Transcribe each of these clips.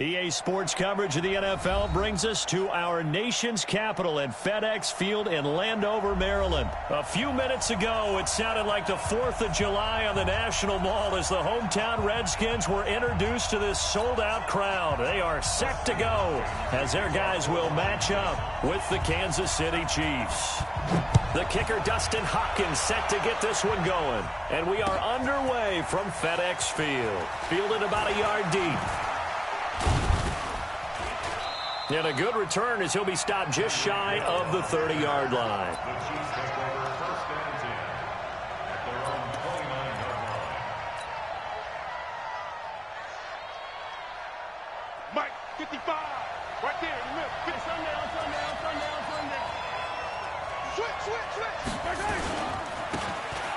EA Sports coverage of the NFL brings us to our nation's capital at FedEx Field in Landover, Maryland. A few minutes ago, it sounded like the 4th of July on the National Mall as the hometown Redskins were introduced to this sold-out crowd. They are set to go as their guys will match up with the Kansas City Chiefs. The kicker, Dustin Hopkins, set to get this one going. And we are underway from FedEx Field. Fielded about a yard deep. And a good return as he'll be stopped just shy of the 30-yard line. Mike, 55, right there, in the middle. Sundown. Switch.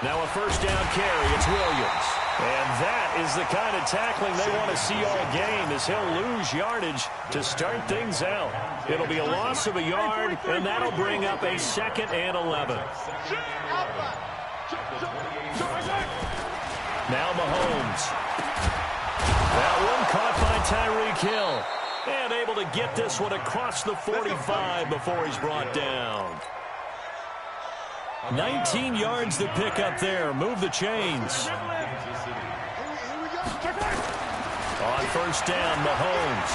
Now a first down carry, it's Williams. And that is the kind of tackling they want to see all game as he'll lose yardage to start things out. It'll be a loss of a yard, and that'll bring up a 2nd and 11. Now Mahomes. That one caught by Tyreek Hill. And able to get this one across the 45 before he's brought down. 19 yards to pick up there. Move the chains. On first down, Mahomes.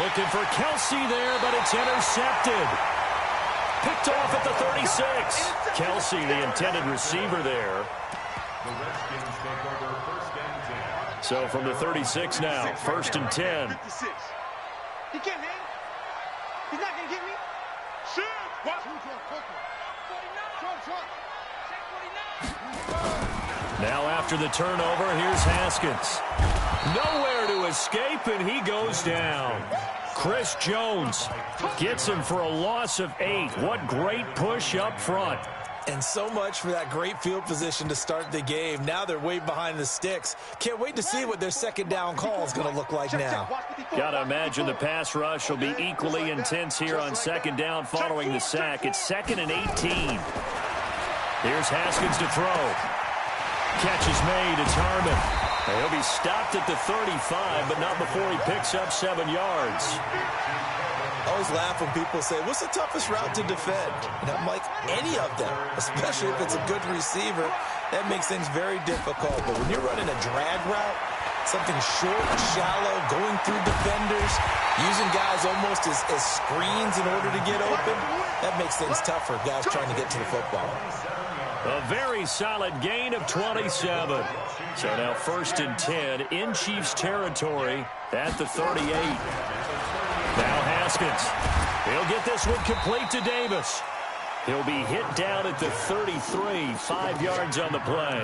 Looking for Kelsey there, but it's intercepted. Picked off at the 36. Kelsey, the intended receiver there. So from the 36 now, 1st and 10. He can't hang. He's not going to get me. Shit. Now after the turnover, here's Haskins. Nowhere to escape, and he goes down. Chris Jones gets him for a loss of 8. What great push up front. And so much for that great field position to start the game. Now they're way behind the sticks. Can't wait to see what their second down call is going to look like now. Got to imagine the pass rush will be equally intense here on second down following the sack. It's 2nd and 18. Here's Haskins to throw. Catch is made. It's Harmon. He'll be stopped at the 35, but not before he picks up 7 yards. I always laugh when people say, what's the toughest route to defend? And I'm like, any of them, especially if it's a good receiver. That makes things very difficult. But when you're running a drag route, something short and shallow, going through defenders, using guys almost as screens in order to get open, that makes things tough for guys trying to get to the football. A very solid gain of 27. So now 1st and 10 in Chiefs territory at the 38. Now Haskins. He'll get this one complete to Davis. He'll be hit down at the 33, 5 yards on the play.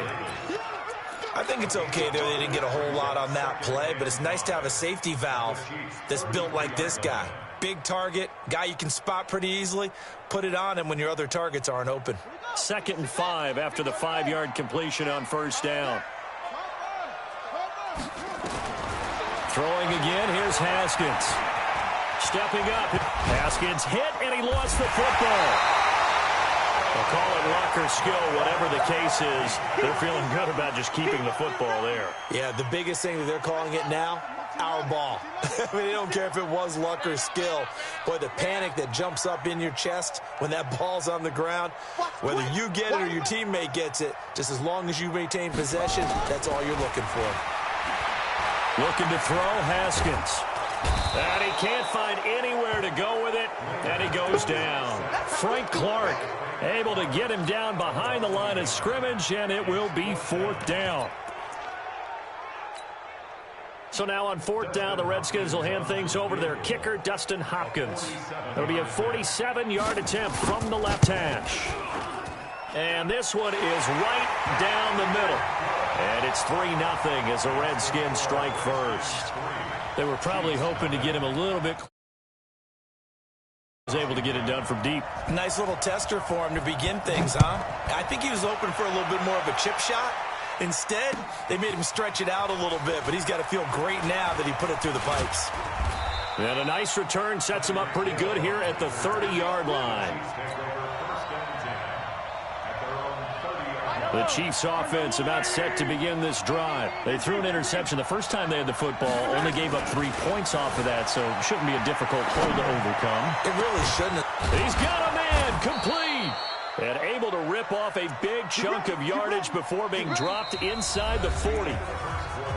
I think it's okay there. They didn't get a whole lot on that play, but it's nice to have a safety valve that's built like this guy. Big target, guy you can spot pretty easily. Put it on him when your other targets aren't open. 2nd and 5 after the 5-yard completion on first down. Throwing again, here's Haskins. Stepping up, Haskins hit, and he lost the football. They'll call it luck or skill, whatever the case is. They're feeling good about just keeping the football there. Yeah, the biggest thing that they're calling it now, our ball. I mean, they don't care if it was luck or skill. Boy, the panic that jumps up in your chest when that ball's on the ground, whether you get it or your teammate gets it, just as long as you maintain possession, that's all you're looking for. Looking to throw, Haskins. And he can't find anywhere to go with it, and he goes down. Frank Clark able to get him down behind the line of scrimmage, and it will be 4th down. So now on 4th down, the Redskins will hand things over to their kicker, Dustin Hopkins. It'll be a 47-yard attempt from the left hash. And this one is right down the middle. And it's 3-0 as the Redskins strike first. They were probably hoping to get him a little bit closer. Was able to get it done from deep. Nice little tester for him to begin things, huh? I think he was open for a little bit more of a chip shot. Instead, they made him stretch it out a little bit, but he's got to feel great now that he put it through the pipes. And a nice return sets him up pretty good here at the 30-yard line. The Chiefs offense about set to begin this drive. They threw an interception the first time they had the football, only gave up 3 points off of that, so it shouldn't be a difficult hole to overcome. It really shouldn't. He's got a man, complete. And able to rip off a big chunk of yardage before being dropped inside the 40.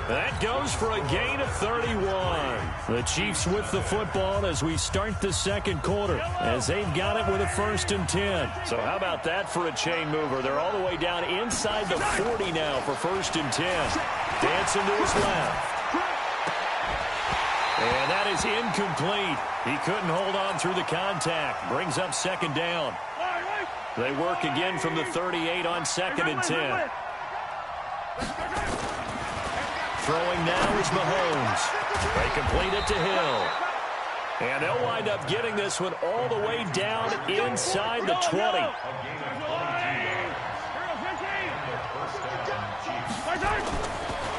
That goes for a gain of 31. The Chiefs with the football as we start the second quarter, as they've got it with a 1st and 10. So how about that for a chain mover? They're all the way down inside the 40 now for 1st and 10. Dancing to his left. And that is incomplete. He couldn't hold on through the contact. Brings up 2nd down. They work again from the 38 on 2nd and 10. Throwing now is Mahomes. They complete it to Hill. And they'll wind up getting this one all the way down inside the 20.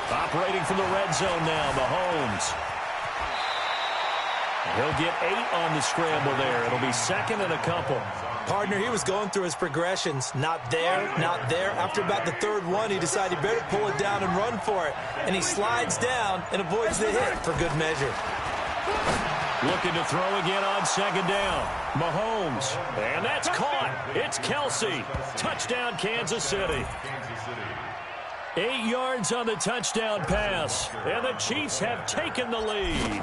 Operating from the red zone now, Mahomes. He'll get 8 on the scramble there. It'll be 2nd and a couple. Partner, he was going through his progressions. Not there, not there. After about the 3rd one, he decided he better pull it down and run for it. And he slides down and avoids the hit for good measure. Looking to throw again on 2nd down. Mahomes. And that's caught. It's Kelsey. Touchdown, Kansas City. 8 yards on the touchdown pass. And the Chiefs have taken the lead.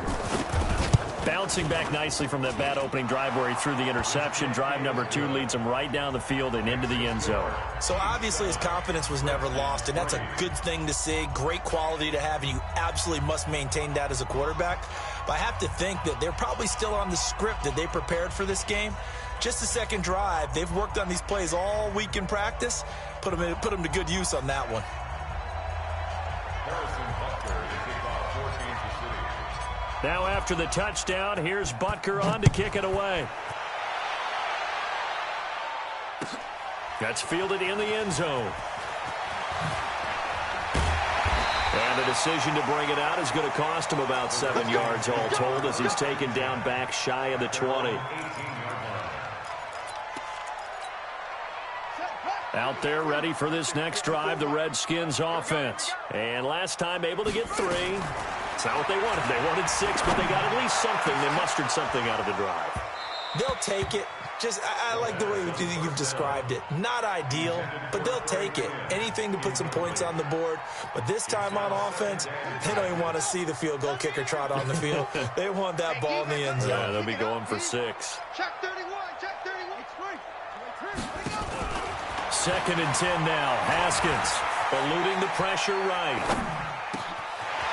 Bouncing back nicely from that bad opening drive where he threw the interception. Drive number 2 leads him right down the field and into the end zone. So obviously his confidence was never lost, and that's a good thing to see. Great quality to have, and you absolutely must maintain that as a quarterback. But I have to think that they're probably still on the script that they prepared for this game. Just the 2nd drive. They've worked on these plays all week in practice. Put them to good use on that one. Now after the touchdown, here's Butker on to kick it away. That's fielded in the end zone. And the decision to bring it out is going to cost him about 7 yards all told as he's taken down back shy of the 20. Out there ready for this next drive, the Redskins offense. And last time able to get 3. It's not what they wanted. They wanted 6, but they got at least something. They mustered something out of the drive. They'll take it. I like the way you've described it. Not ideal, but they'll take it. Anything to put some points on the board. But this time on offense, they don't even want to see the field goal kicker trot on the field. They want that ball in the end zone. Yeah, they'll be going for 6. Check 31, check 31. It's free. 2nd and 10 now. Haskins eluding the pressure right.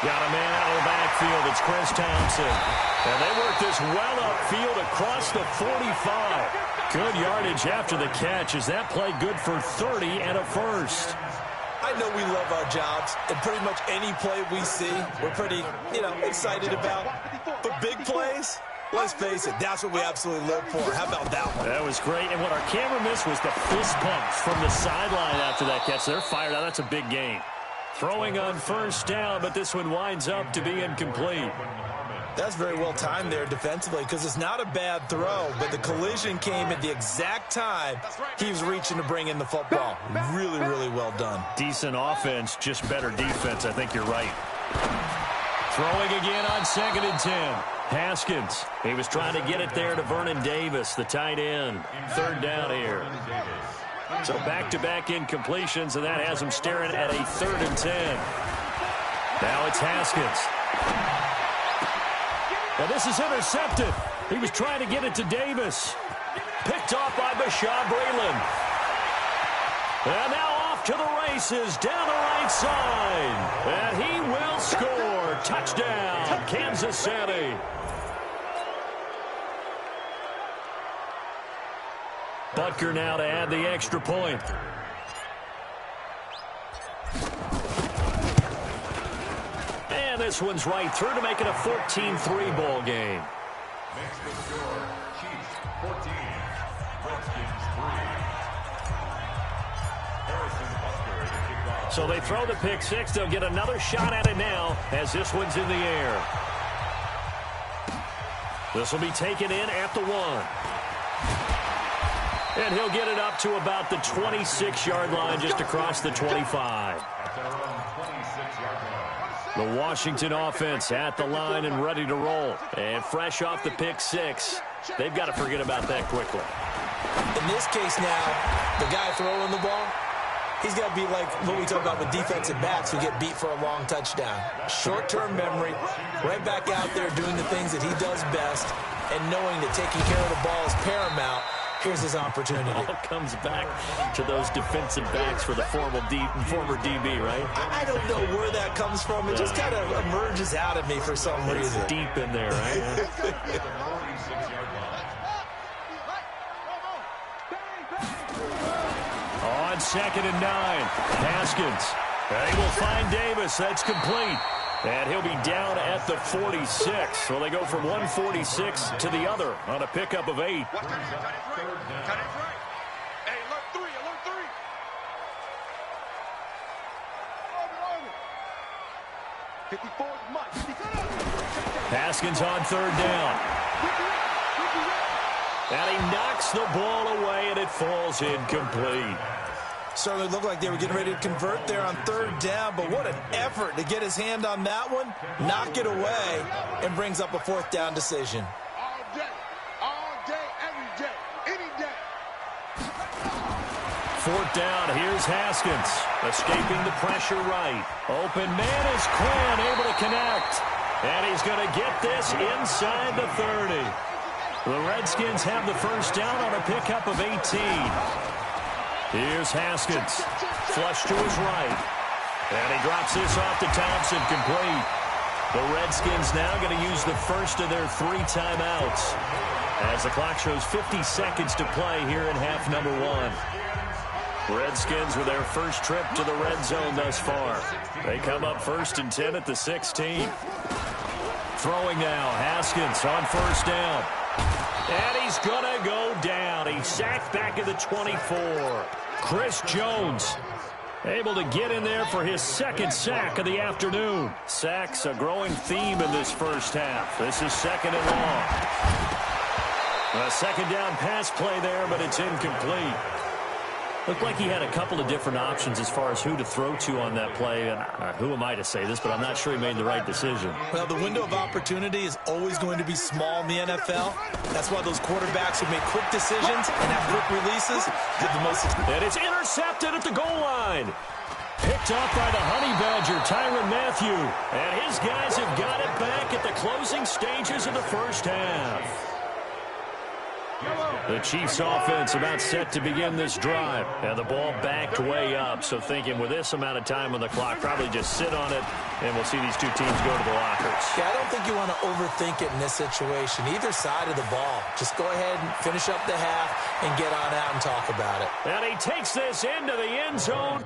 Got a man out of the backfield. It's Chris Thompson. And they work this well upfield across the 45. Good yardage after the catch as that play good for 30 and a 1st. I know we love our jobs, and pretty much any play we see, we're pretty, excited about. But big plays, let's face it, that's what we absolutely live for. How about that one? That was great. And what our camera missed was the fist pumps from the sideline after that catch. They're fired out. That's a big gain. Throwing on 1st down, but this one winds up to be incomplete. That's very well timed there defensively because it's not a bad throw, but the collision came at the exact time he was reaching to bring in the football. Really, really well done. Decent offense, just better defense. I think you're right. Throwing again on 2nd and 10. Haskins. He was trying to get it there to Vernon Davis, the tight end. 3rd down here. So back-to-back incompletions, and that has him staring at a 3rd and 10. Now it's Haskins. And this is intercepted. He was trying to get it to Davis. Picked off by Bashaud Breeland. And now off to the races down the right side. And he will score. Touchdown, Kansas City. Butker now to add the extra point. And this one's right through to make it a 14-3 ball game. Next to score, Chiefs 14, Redskins 3. So they throw the pick 6. They'll get another shot at it now as this one's in the air. This will be taken in at the 1. And he'll get it up to about the 26-yard line, just across the 25. The Washington offense at the line and ready to roll. And fresh off the pick six, they've got to forget about that quickly. In this case now, the guy throwing the ball, he's got to be like what we talk about with defensive backs who get beat for a long touchdown. Short-term memory, right back out there doing the things that he does best, and knowing that taking care of the ball is paramount. Here's his opportunity. It all comes back to those defensive backs for the former DB, right? I don't know where that comes from. It just kind of emerges out of me for some reason. It's deep in there, right? On 2nd and 9, Haskins. They will find Davis. That's complete. And he'll be down at the 46. So they go from 146 to the other on a pickup of 8. Cut it right. Hey, alert 3. 54 is much. Haskins on 3rd down. And he knocks the ball away, and it falls incomplete. Certainly looked like they were getting ready to convert there on 3rd down, but what an effort to get his hand on that one, knock it away, and brings up a 4th down decision. All day, every day, any day. 4th down, here's Haskins, escaping the pressure right. Open man is Quinn, able to connect, and he's going to get this inside the 30. The Redskins have the 1st down on a pickup of 18. Here's Haskins, flush to his right, and he drops this off to Thompson, complete. The Redskins now going to use the first of their 3 timeouts as the clock shows 50 seconds to play here in half number 1. Redskins with their first trip to the red zone thus far. They come up 1st and 10 at the 16. Throwing now, Haskins on 1st down. And he's going to go down. He's sacked back at the 24. Chris Jones able to get in there for his 2nd sack of the afternoon. Sacks a growing theme in this first half. This is 2nd and long. A 2nd down pass play there, but it's incomplete. Looked like he had a couple of different options as far as who to throw to on that play. And who am I to say this, but I'm not sure he made the right decision. Well, the window of opportunity is always going to be small in the NFL. That's why those quarterbacks who make quick decisions and have quick releases have the most success. And it's intercepted at the goal line. Picked off by the Honey Badger, Tyrann Mathieu. And his guys have got it back at the closing stages of the first half. The Chiefs offense about set to begin this drive. And the ball backed way up. So thinking with this amount of time on the clock, probably just sit on it, and we'll see these two teams go to the lockers. Yeah, I don't think you want to overthink it in this situation. Either side of the ball. Just go ahead and finish up the half and get on out and talk about it. And he takes this into the end zone.